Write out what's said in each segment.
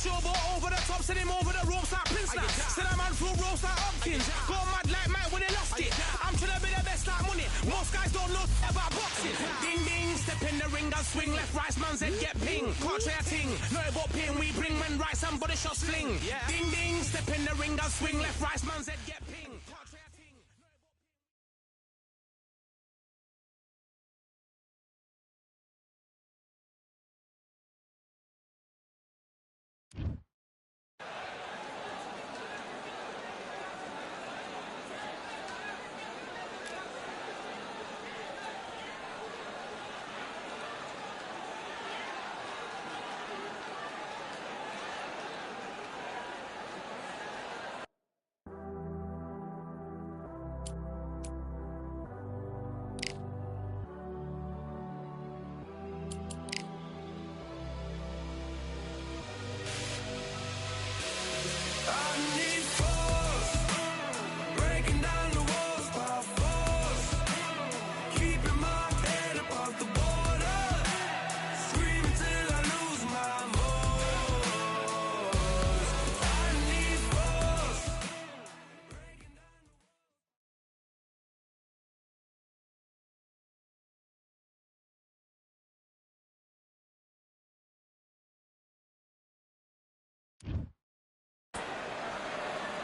showboat over the top, send him over the ropes like Prince now. Send a man through ropes like Hopkins. Go mad like Mike when he lost it. I'm trying to be the best like money. Most guys don't know about boxing. Ding ding, step in the ring and swing. Left, right, man's head get ping. Can't try a ting. No about ping, we bring men right, somebody shots fling. Ding ding, step in the ring and swing. Left, right, man's head get ping. Can't try a ting.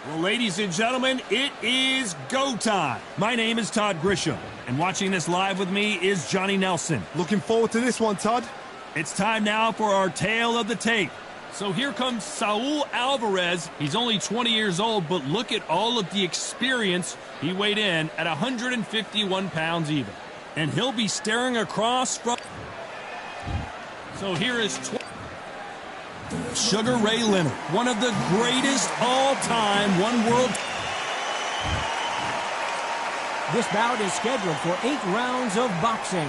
Well, ladies and gentlemen, it is go time. My name is Todd Grisham, and watching this live with me is Johnny Nelson. Looking forward to this one, Todd. It's time now for our tale of the tape. So here comes Saul Alvarez. He's only 20 years old, but look at all of the experience. He weighed in at 151 pounds even. And he'll be staring across from... So here is... Sugar Ray Leonard, one of the greatest all-time one-world... This bout is scheduled for 8 rounds of boxing.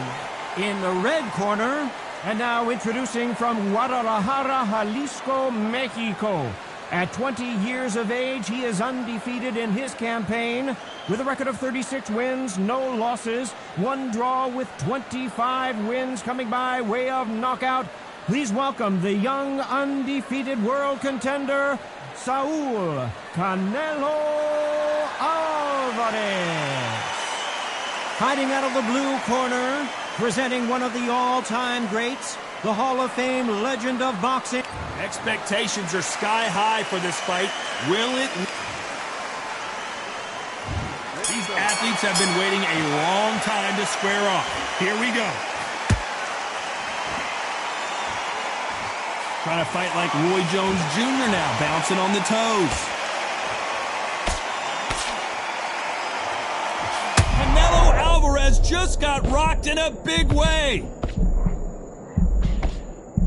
In the red corner, and now introducing from Guadalajara, Jalisco, Mexico. At 20 years of age, he is undefeated in his campaign with a record of 36 wins, no losses, 1 draw with 25 wins coming by way of knockout. Please welcome the young, undefeated world contender, Saul Canelo Alvarez. Hiding out of the blue corner, presenting one of the all-time greats, the Hall of Fame legend of boxing. Expectations are sky high for this fight. Will it? These athletes have been waiting a long time to square off. Here we go. Trying to fight like Roy Jones Jr. now, bouncing on the toes. Canelo Alvarez just got rocked in a big way.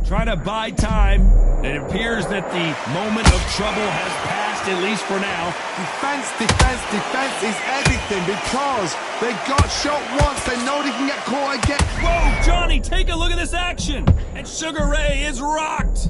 Trying to buy time. It appears that the moment of trouble has passed, at least for now. Defense, defense, defense is everything because they got shot once. They know they can get caught again. Whoa, Johnny, take a look at this action. And Sugar Ray is rocked.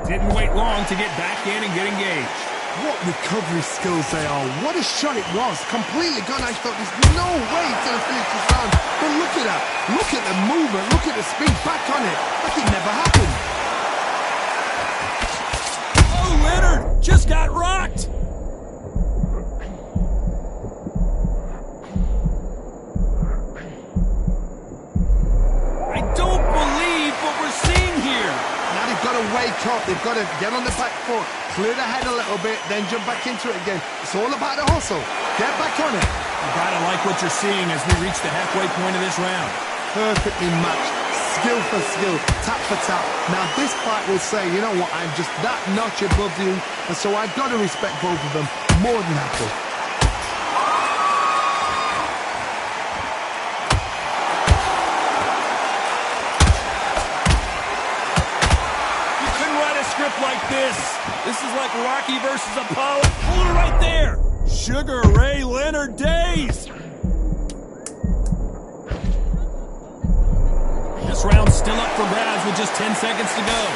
Didn't wait long to get back in and get engaged. What recovery skills they are. What a shot it was. Completely gone. I thought there's no way to finish this round. But look at that. Look at the movement. Look at the speed. Back on it. Like it never happened. Oh, Leonard just got rocked. I don't believe what we're seeing here. Now they've got to wake up. They've got to get on the back foot, clear the head a little bit, then jump back into it again. It's all about the hustle. Get back on it. You gotta like what you're seeing as we reach the halfway point of this round. Perfectly matched. Skill for skill. Tap for tap. Now this fight will say, you know what, I'm just that notch above you, and so I've got to respect both of them more than happy. Like this is like Rocky versus Apollo. Hold it right there. Sugar Ray Leonard days. This round's still up for grabs with just 10 seconds to go.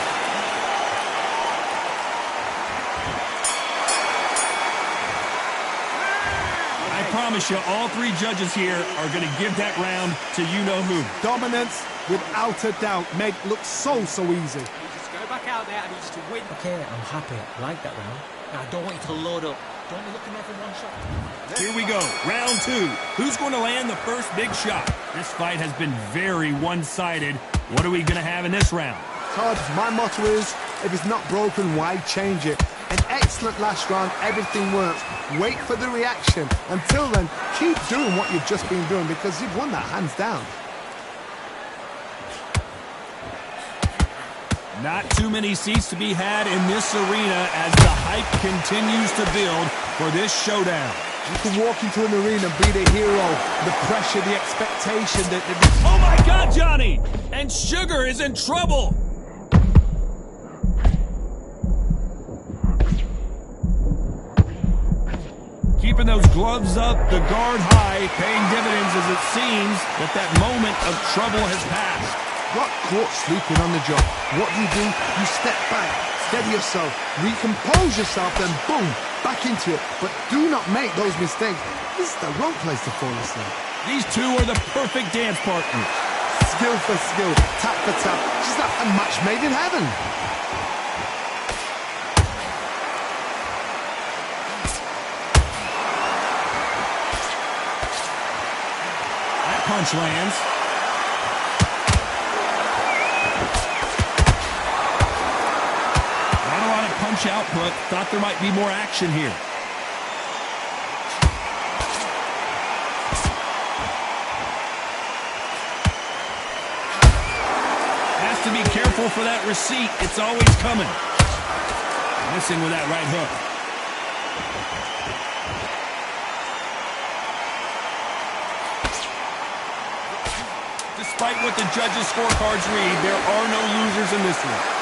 promise you, all three judges here are going to give that round to you-know-who. Dominance, without a doubt, made it look so easy. Just go back out there and just to win. Okay, I'm happy. I like that round. Now, I don't want you to load up. Don't be looking there for one shot. Here we go, round two. Who's going to land the first big shot? This fight has been very one-sided. What are we going to have in this round? Todd, my motto is, if it's not broken, why change it? An excellent last round, everything works. Wait for the reaction. Until then, keep doing what you've just been doing because you've won that hands down. Not too many seats to be had in this arena as the hype continues to build for this showdown. You can walk into an arena and be the hero, the pressure, the expectation that... Oh my God, Johnny! And Sugar is in trouble! Keeping those gloves up, the guard high, paying dividends as it seems that moment of trouble has passed. Got caught sleeping on the job. What do? You step back, steady yourself, recompose yourself, then boom, back into it. But do not make those mistakes. This is the wrong place to fall asleep. These two are the perfect dance partners. Skill for skill, tap for tap. Just like a match made in heaven. That punch lands. Punch output. Thought there might be more action here. Has to be careful for that receipt. It's always coming. Missing with that right hook. Despite what the judges' scorecards read, there are no losers in this one.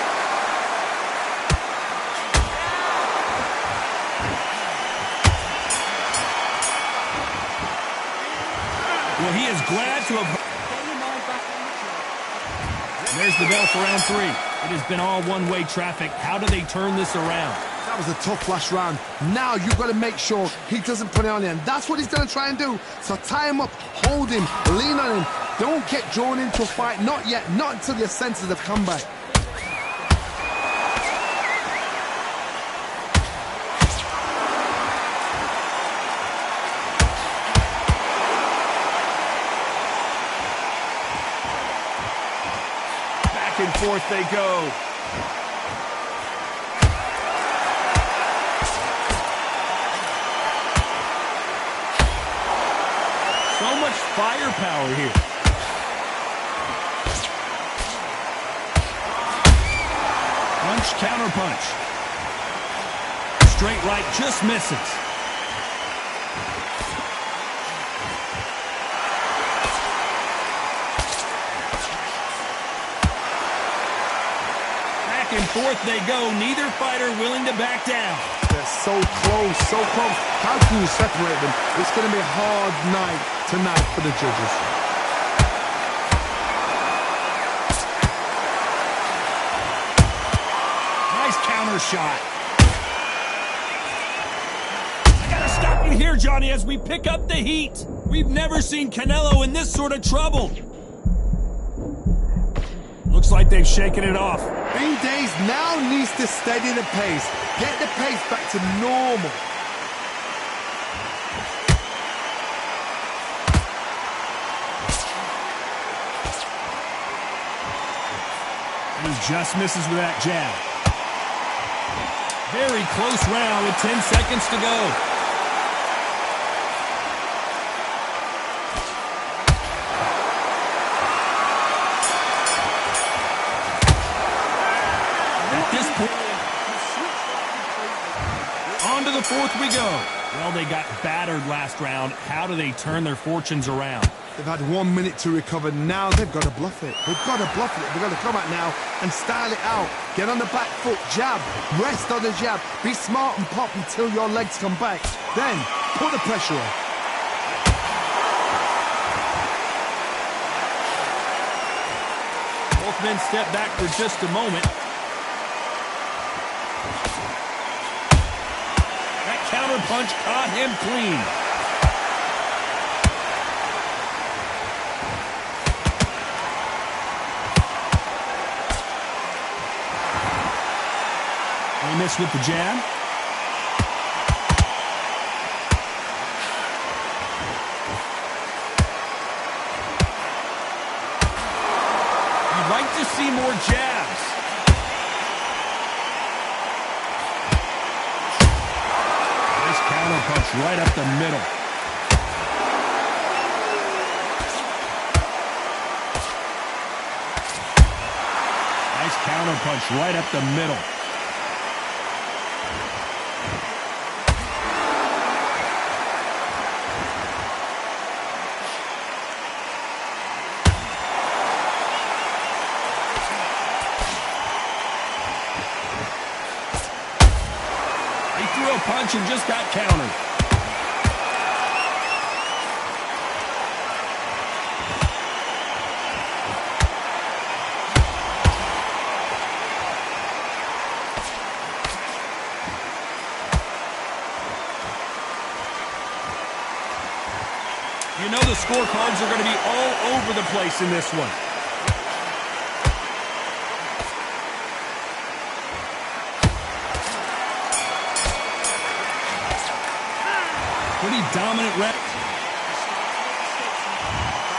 Well, he is glad to have... There's the bell for round three. It has been all one-way traffic. How do they turn this around? That was a tough last round. Now you've got to make sure he doesn't put it on him. That's what he's going to try and do. So tie him up, hold him, lean on him. Don't get drawn into a fight. Not yet. Not until your senses have come back. Back and forth they go. So much firepower here. Punch, counter punch. Straight right just misses. Back and forth they go. Neither fighter willing to back down. They're so close, so close. How can you separate them? It's going to be a hard night tonight for the judges. Nice counter shot. I gotta stop you here, Johnny, as we pick up the heat. We've never seen Canelo in this sort of trouble. Looks like they've shaken it off. Bean Days now needs to steady the pace. Get the pace back to normal. He just misses with that jab. Very close round with 10 seconds to go. At this point, on to the fourth we go. Well, they got battered last round. How do they turn their fortunes around? They've had 1 minute to recover. Now they've got to bluff it. They've got to bluff it. They've got to come out now and style it out. Get on the back foot, jab, rest on the jab. Be smart and pop until your legs come back. Then put the pressure on. Both men step back for just a moment. That counter punch caught him clean. They miss with the jab. You'd like to see more jabs. Nice counter punch right up the middle. Nice counter punch right up the middle. He threw a punch and just got countered. You know the scorecards are going to be all over the place in this one. Pretty dominant rep.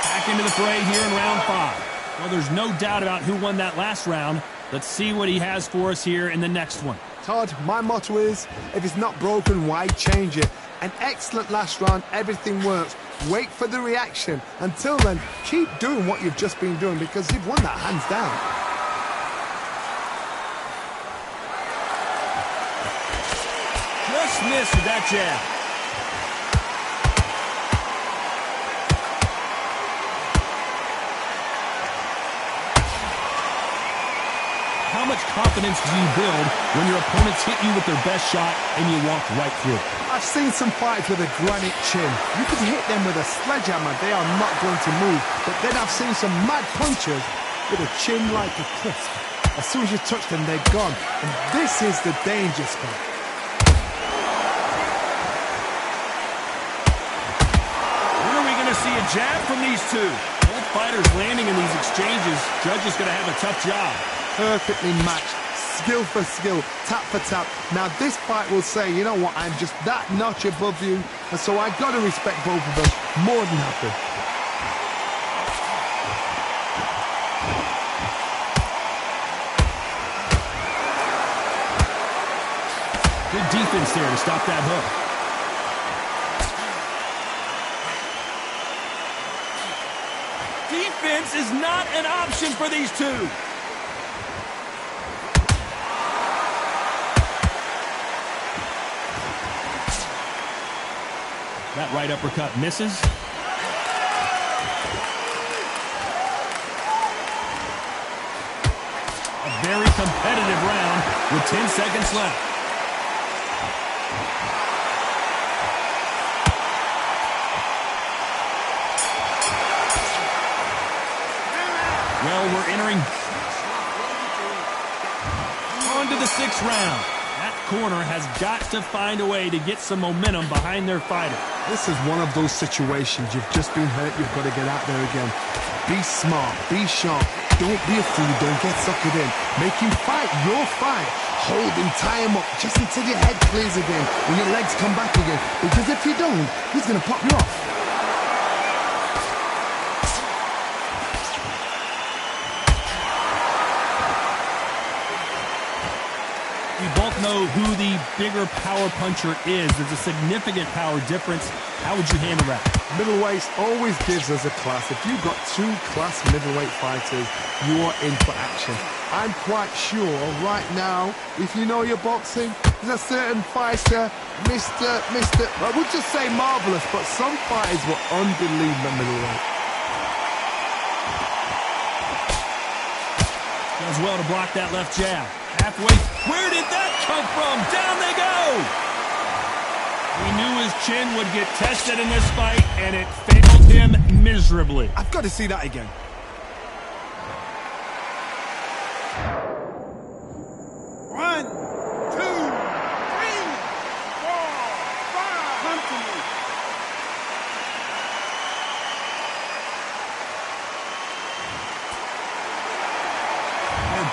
Back into the fray here in round 5. Well, there's no doubt about who won that last round. Let's see what he has for us here in the next one. Todd, my motto is, if it's not broken, why change it? An excellent last round, everything works. Wait for the reaction. Until then, keep doing what you've just been doing because you've won that hands down. Just missed with that jab. How much confidence do you build when your opponents hit you with their best shot and you walk right through? I've seen some fighters with a granite chin. You could hit them with a sledgehammer, they are not going to move. But then I've seen some mad punchers with a chin like a crisp. As soon as you touch them, they're gone. And this is the danger spot. When are we going to see a jab from these two? Both fighters landing in these exchanges. Judge is going to have a tough job. Perfectly matched, skill for skill, tap for tap. Now this fight will say, you know what, I'm just that notch above you, and so I got to respect both of them more than happy. Good defense there to stop that hook. Defense is not an option for these two. That right uppercut misses. A very competitive round with 10 seconds left. Well, we're entering on to the 6th round. That corner has got to find a way to get some momentum behind their fighter. This is one of those situations. You've just been hurt, you've got to get out there again. Be smart, be sharp, don't be a fool, don't get suckered in. Make him fight your fight. Hold him, tie him up, just until your head clears again and your legs come back again. Because if you don't, he's going to pop you off. We both know who the bigger power puncher is. There's a significant power difference. How would you handle that? Middleweights always gives us a class. If you've got 2 class middleweight fighters, you are in for action. I'm quite sure right now, if you know your boxing, there's a certain fighter, I would just say marvelous, but some fighters were unbelievable middleweight. Does well to block that left jab. Halfway. Where did that come from? Down they go! We knew his chin would get tested in this fight, and it failed him miserably. I've got to see that again. One, two, three, four, five. Come to me.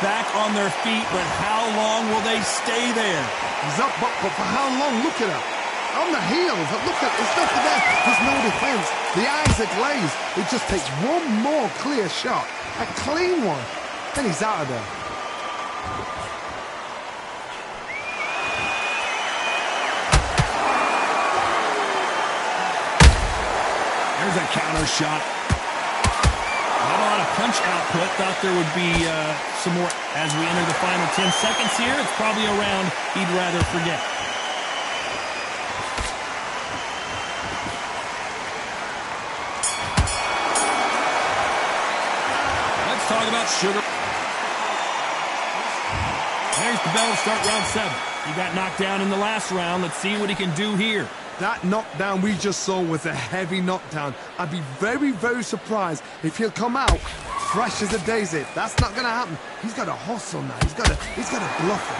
back on their feet, but how long will they stay there? He's up, but for how long? Look at her. On the heels. Look at there's nothing there. There's no defense. The eyes are glazed. It just takes one more clear shot. A clean one. Then he's out of there. There's a counter shot. Not a lot of punch output. Thought there would be some more as we enter the final 10 seconds here. It's probably a round he'd rather forget. Let's talk about Sugar. There's the bell to start round 7. He got knocked down in the last round. Let's see what he can do here. That knockdown we just saw was a heavy knockdown. I'd be very, very surprised if he'll come out fresh as a daisy. That's not going to happen. He's got to hustle now. He's got to bluff him.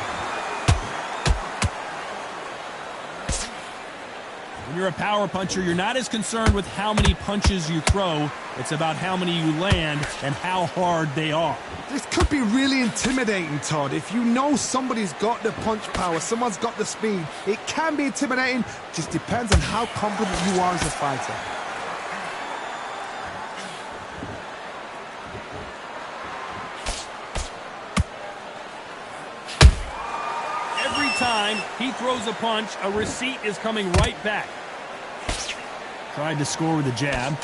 When you're a power puncher, you're not as concerned with how many punches you throw. It's about how many you land and how hard they are. This could be really intimidating, Todd. If you know somebody's got the punch power, someone's got the speed, it can be intimidating. Just depends on how confident you are as a fighter. Every time he throws a punch, a receipt is coming right back. Tried to score with a jab.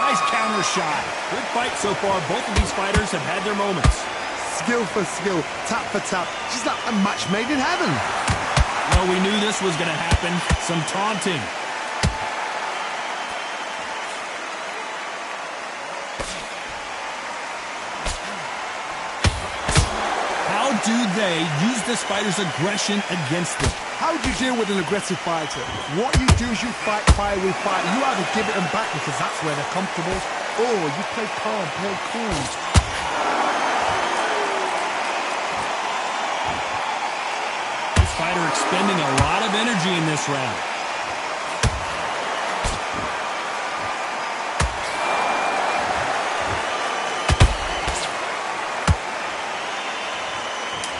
Nice counter shot. Good fight so far. Both of these fighters have had their moments. Skill for skill, tap for tap. She's like a match made in heaven. Well, we knew this was going to happen. Some taunting. How do they use this fighter's aggression against them? How do you deal with an aggressive fighter? What you do is you fight fire with fire. You either give it them back because that's where they're comfortable, or you play calm, play cool. This fighter expending a lot of energy in this round.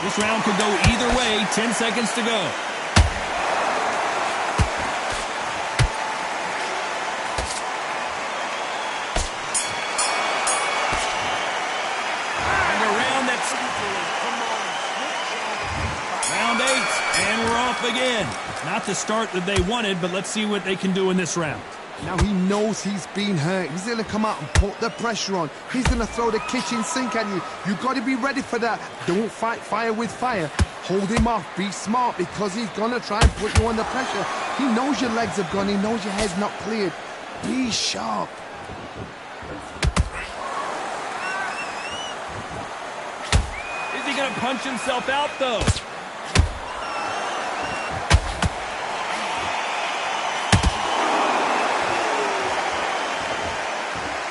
This round could go either way. 10 seconds to go. And a round that's... Round 8, and we're off again. Not the start that they wanted, but let's see what they can do in this round. Now he knows he's been hurt. He's going to come out and put the pressure on. He's going to throw the kitchen sink at you. You've got to be ready for that. Don't fight fire with fire. Hold him off. Be smart because he's going to try and put you under pressure. He knows your legs have gone. He knows your head's not cleared. Be sharp. Is he going to punch himself out, though?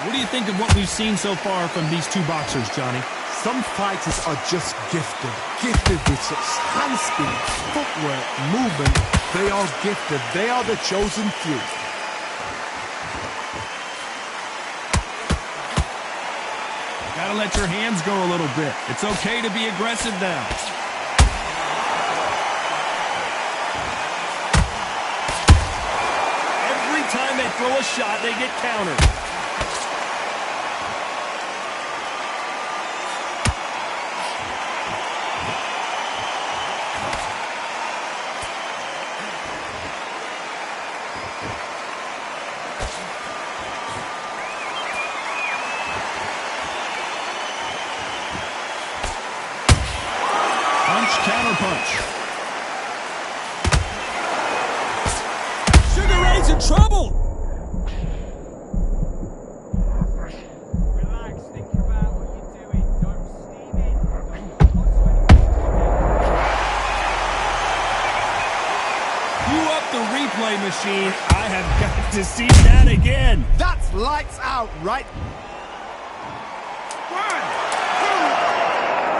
What do you think of what we've seen so far from these two boxers, Johnny? Some fighters are just gifted. Gifted with such hand speed, footwork, movement. They are gifted. They are the chosen few. Gotta let your hands go a little bit. It's okay to be aggressive now. Every time they throw a shot, they get countered. Counterpunch. Sugar Ray's in trouble. Relax, think about what you're doing. Don't steam in. Cue up the replay machine. I have got to see that again. That's lights out, right? 1, 2,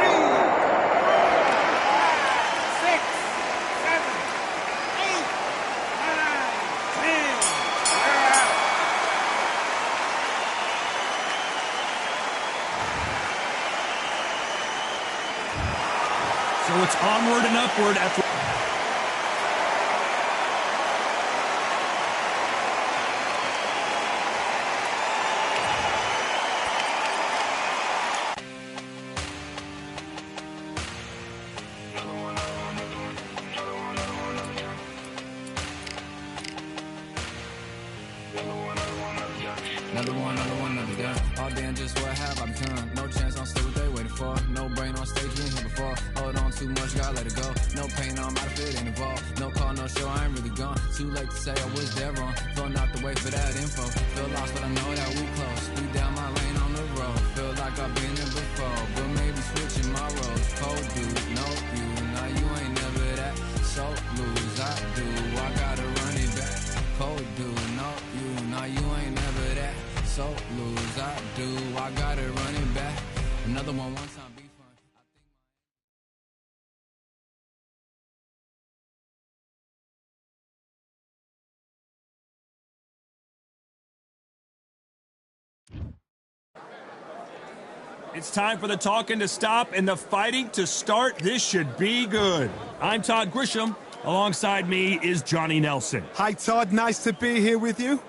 3, 4, 5, 6, 7, 8, 9, 10. You're out. So it's onward and upward after... Another gun. All damn, just what have I become? No chance, I'm still what they waiting for. No brain on stage, been here before. Hold on too much, gotta let it go. No pain, I'm out of it, ain't involved. No call, no show, I ain't really gone. Too late to say I was dead wrong. Filling out the way for that info. Feel lost, but I know that we close. We down my lane on the road. Feel like I've been there before, but maybe switching my roles. Cold dude, no you. Now you ain't never that. So lose, I do. I gotta run it back. Cold dude, no you. Now you ain't never that. So lose, I do. I gotta run it back. Another one time, be fun. It's time for the talking to stop and the fighting to start. This should be good. I'm Todd Grisham. Alongside me is Johnny Nelson. Hi, Todd. Nice to be here with you.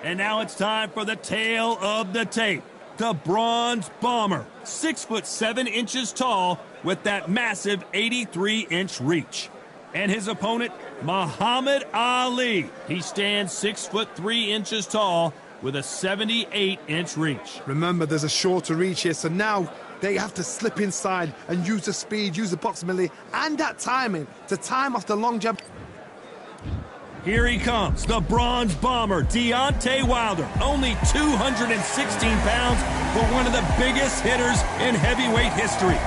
And now it's time for the tale of the tape. The Bronze Bomber, 6'7" tall with that massive 83-inch reach. And his opponent, Muhammad Ali. He stands 6'3" tall with a 78-inch reach. Remember, there's a shorter reach here, so now they have to slip inside and use the speed, use the proximity, and that timing to time off the long jab. Here he comes, the Bronze Bomber, Deontay Wilder. Only 216 pounds, but one of the biggest hitters in heavyweight history.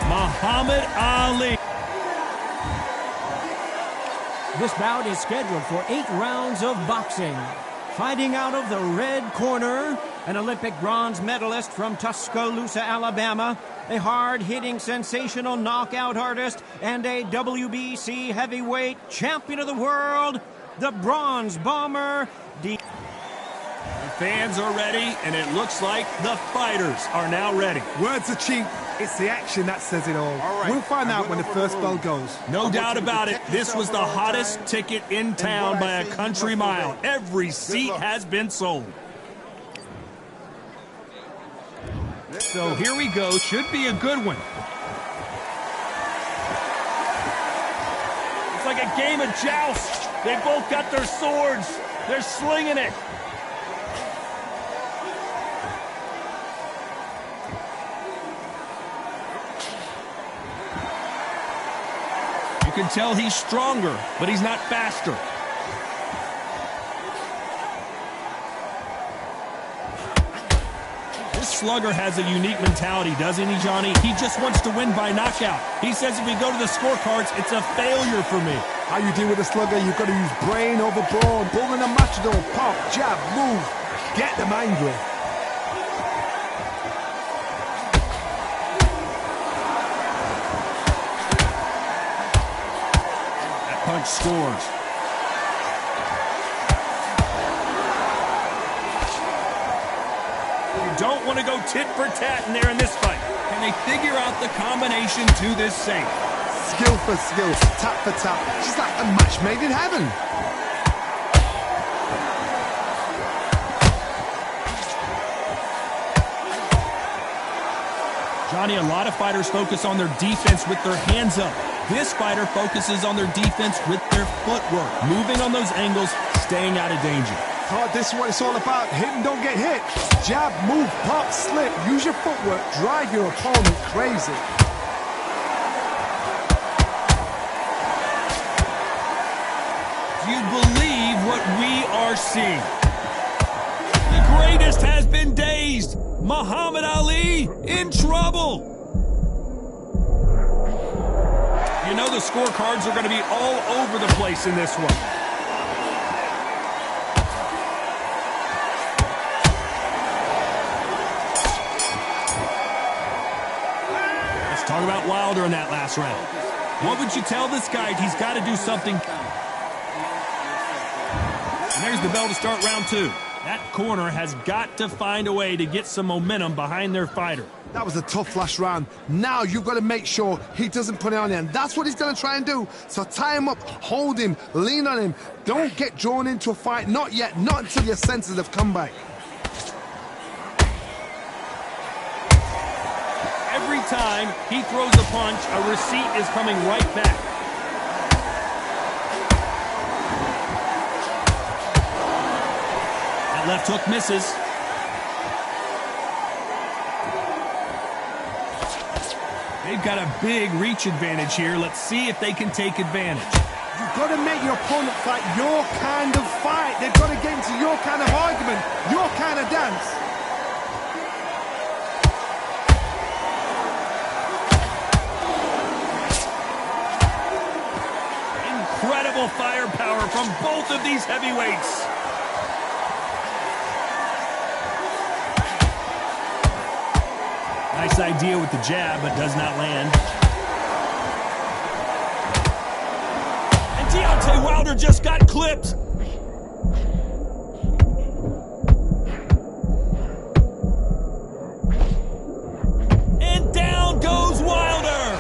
Muhammad Ali. This bout is scheduled for 8 rounds of boxing. Fighting out of the red corner, an Olympic bronze medalist from Tuscaloosa, Alabama, a hard-hitting, sensational knockout artist, and a WBC heavyweight champion of the world, the Bronze Bomber, The fans are ready, and it looks like the fighters are now ready. Words are cheap. It's the action that says it all. We'll find out when the first bell goes. No doubt about it, this was the hottest ticket in town by a country mile. Every seat has been sold. So here we go. Should be a good one. It's like a game of joust. They both got their swords. They're slinging it. You can tell he's stronger, but he's not faster. This slugger has a unique mentality, doesn't he, Johnny? He just wants to win by knockout. He says if we go to the scorecards, it's a failure for me. How you deal with a slugger, you've got to use brain over brawn. Bull in a matador, pop, jab, move. Get them angry. Punch scores. You don't want to go tit for tat in there in this fight. Can they figure out the combination to this safe? Skill for skill, tap for tap. She's like a match made in heaven. Johnny, a lot of fighters focus on their defense with their hands up. This fighter focuses on their defense with their footwork, moving on those angles, staying out of danger. Oh, this is what it's all about. Hit and don't get hit. Jab, move, pop, slip. Use your footwork. Drive your opponent crazy. Do you believe what we are seeing? The greatest has been dazed. Muhammad Ali in trouble. You know the scorecards are going to be all over the place in this one. Let's talk about Wilder in that last round. What would you tell this guy? He's got to do something. And there's the bell to start round 2. That corner has got to find a way to get some momentum behind their fighter. That was a tough last round. Now you've got to make sure he doesn't put it on you, and that's what he's going to try and do. So tie him up, hold him, lean on him. Don't get drawn into a fight. Not yet, not until your senses have come back. Every time he throws a punch, a receipt is coming right back. That left hook misses. They've got a big reach advantage here. Let's see if they can take advantage. You've got to make your opponent fight your kind of fight. They've got to get into your kind of argument, your kind of dance. Incredible firepower from both of these heavyweights. Nice idea with the jab, but does not land. And Deontay Wilder just got clipped. And down goes Wilder.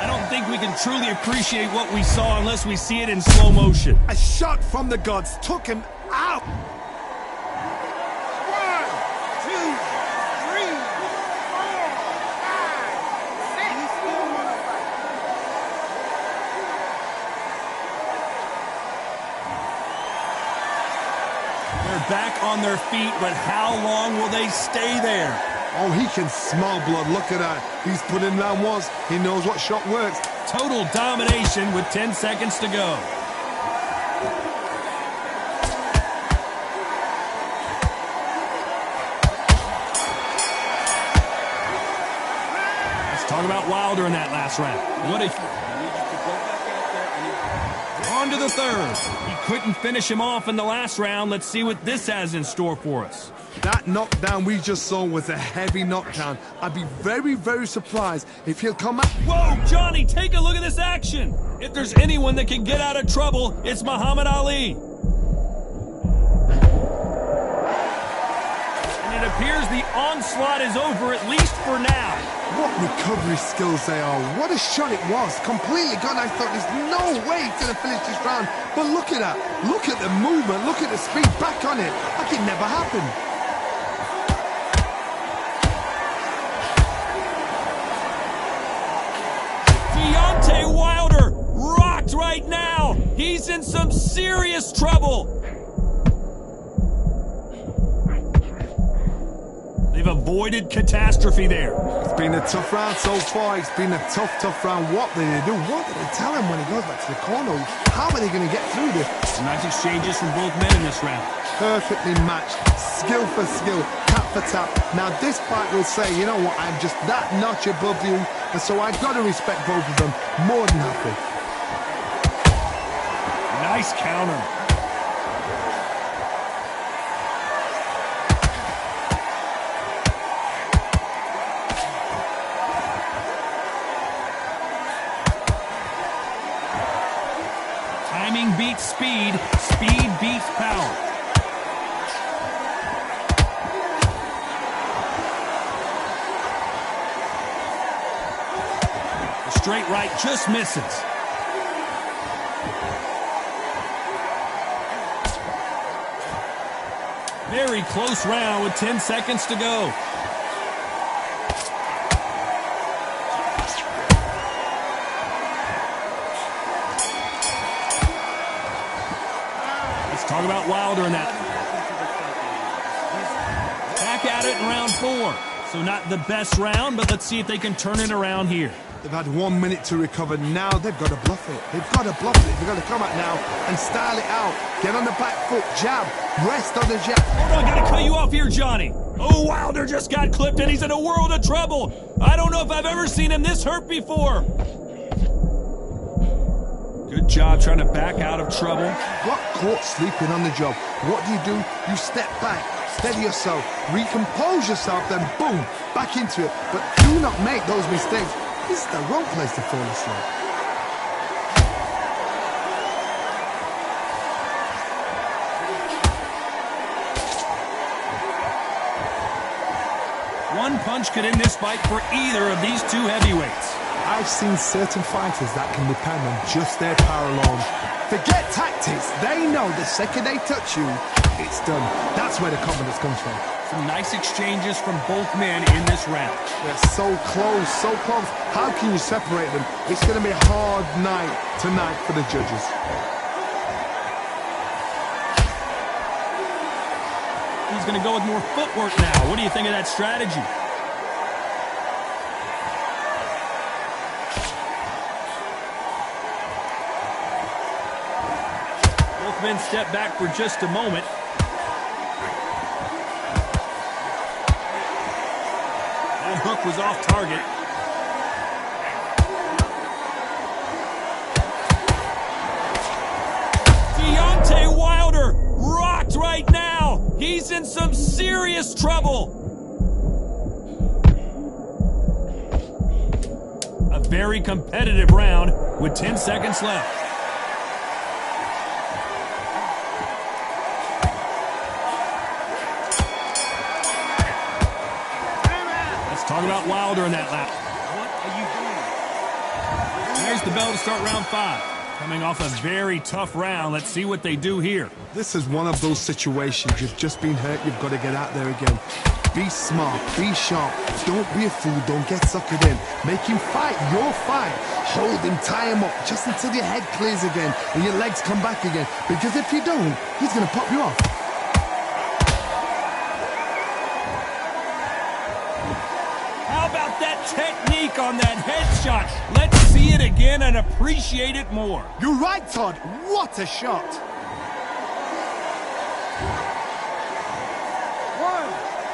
I don't think we can truly appreciate what we saw unless we see it in slow motion. A shot from the gods took him out. 1, 2, 3, 4, 5, 6. They're back on their feet, but how long will they stay there? Oh, he can smell blood. Look at that. He's put in round 1. He knows what shot works. Total domination with 10 seconds to go. Let's talk about Wilder in that last round. What a... On to the third. He couldn't finish him off in the last round. Let's see what this has in store for us. That knockdown we just saw was a heavy knockdown. I'd be very, very surprised if he'll come out. Whoa, Johnny, take a look at this action. If there's anyone that can get out of trouble, it's Muhammad Ali. And it appears the onslaught is over, at least for now. What recovery skills they are. What a shot it was. Completely gone. I thought there's no way he's going to finish this round. But look at that. Look at the movement. Look at the speed. Back on it. Like it never happened. Deontay Wilder rocked right now. He's in some serious trouble. They've avoided catastrophe there. It's been a tough round so far. It's been a tough round. What did they do? What did they tell him when he goes back to the corner? How are they going to get through this? Nice exchanges from both men in this round. Perfectly matched. Skill for skill. Tap for tap. Now this fight will say, you know what, I'm just that notch above you. And so I've got to respect both of them more than happy. Nice counter. Timing beats speed. Speed beats power. The straight right just misses. Very close round with 10 seconds to go. Let's talk about Wilder in that. Back at it in round 4. So not the best round, but let's see if they can turn it around here. They've had 1 minute to recover. Now they've got to bluff it. They've got to bluff it. They've got to come out now and style it out. Get on the back foot, jab, rest on the jab. Hold on, gotta cut you off here, Johnny. Oh, Wilder just got clipped and he's in a world of trouble. I don't know if I've ever seen him this hurt before. Good job trying to back out of trouble. Got caught sleeping on the job. What do? You step back, steady yourself, recompose yourself, then boom, back into it. But do not make those mistakes. This is the wrong place to fall asleep. one punch could end this fight for either of these two heavyweights. I've seen certain fighters that can depend on just their power alone. Forget tactics. They know the second they touch you, it's done. That's where the confidence comes from. Some nice exchanges from both men in this round. They're so close, so close. How can you separate them? It's going to be a hard night tonight for the judges. He's going to go with more footwork now. What do you think of that strategy? Both men step back for just a moment. That hook was off target. Deontay Wilder rocked right now. He's in some serious trouble. A very competitive round with 10 seconds left. Let's talk about Wilder in that lap. What are you doing? There's the bell to start round 5. Coming off a very tough round. Let's see what they do here. This is one of those situations. You've just been hurt. You've got to get out there again. Be smart. Be sharp. Don't be a fool. Don't get suckered in. Make him fight your fight. Hold him. Tie him up just until your head clears again and your legs come back again. Because if you don't, he's going to pop you off. How about that technique on that headshot? Let's see it again and appreciate it more. You're right, Todd. What a shot. 1,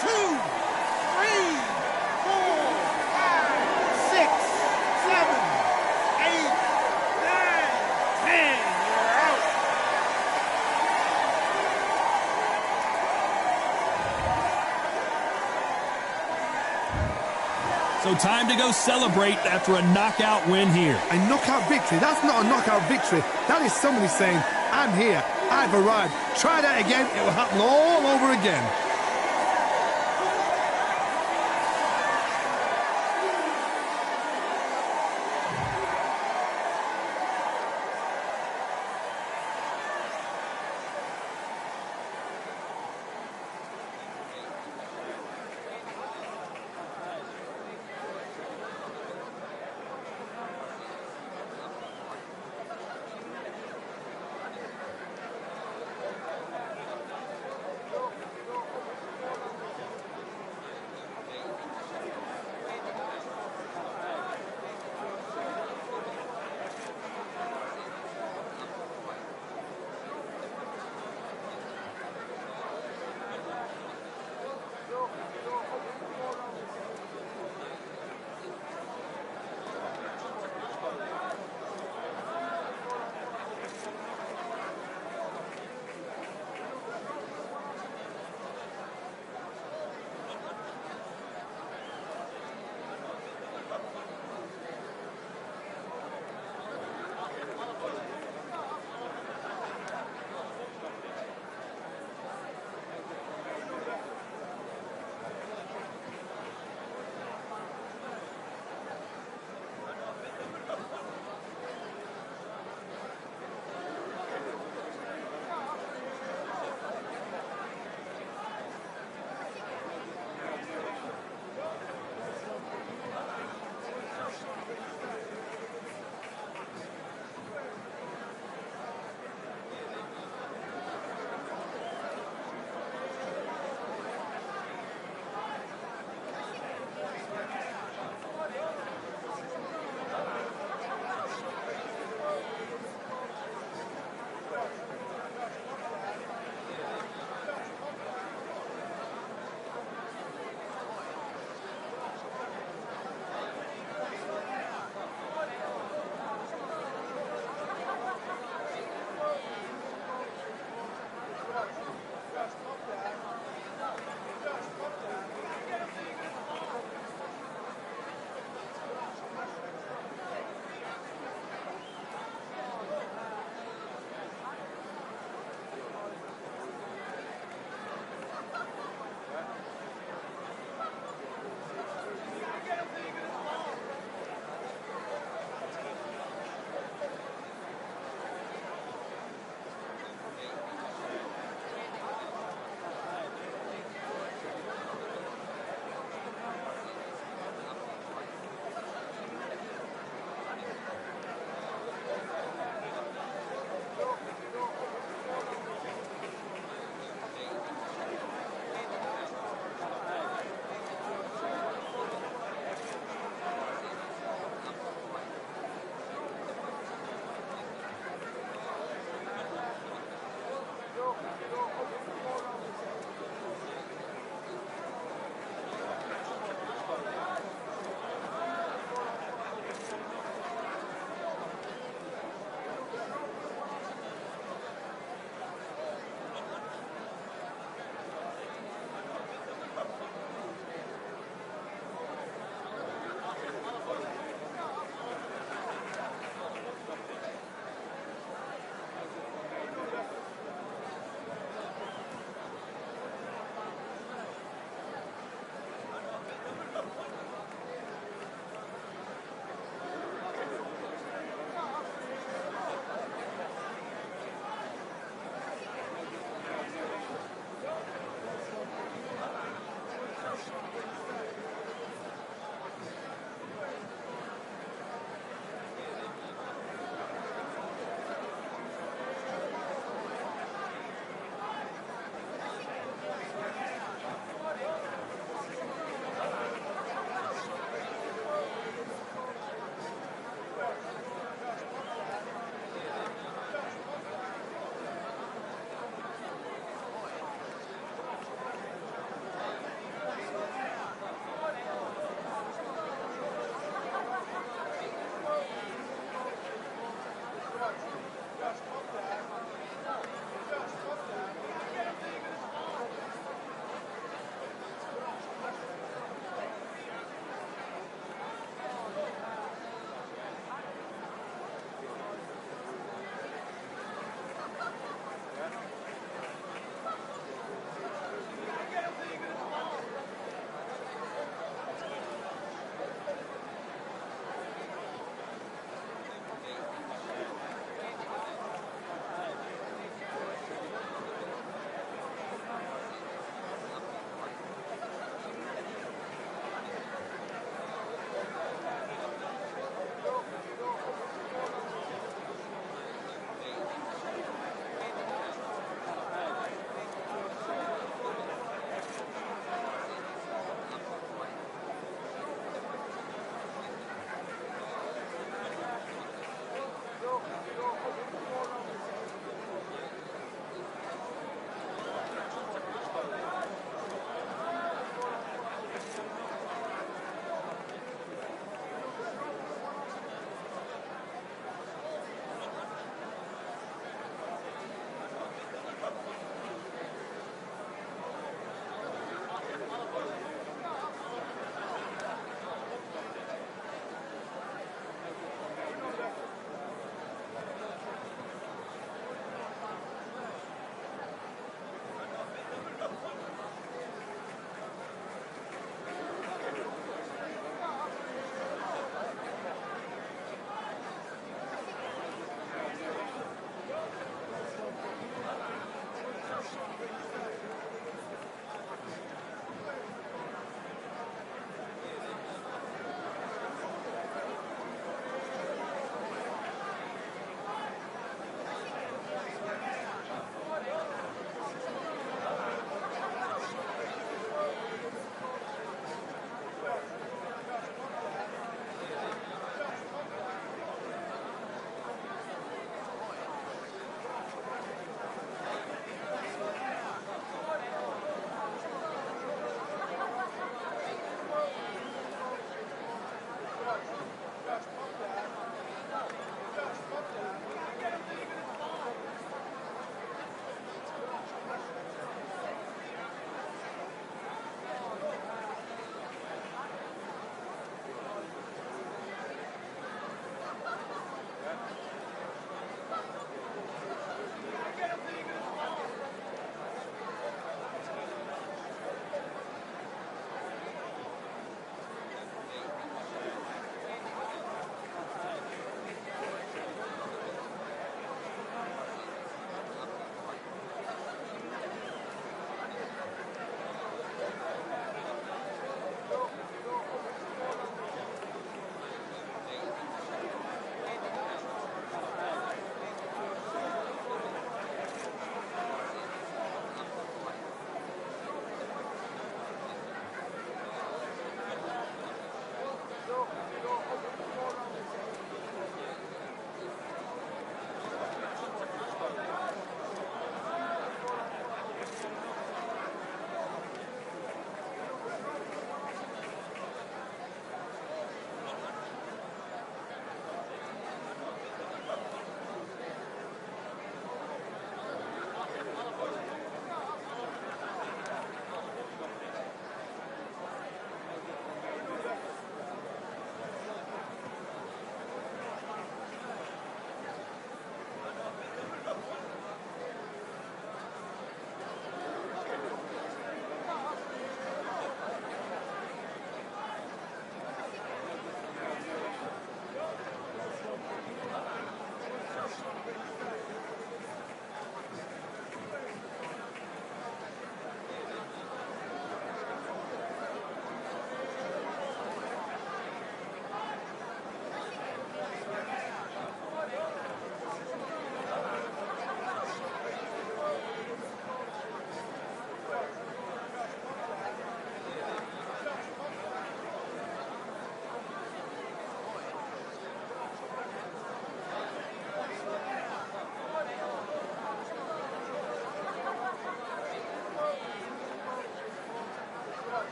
2, 3, 4, 5, 6, 7, 8, 9, 10. You're out. So time to go celebrate after a knockout win here. A knockout victory? That's not a knockout victory. That is somebody saying, I'm here, I've arrived. Try that again, it will happen all over again.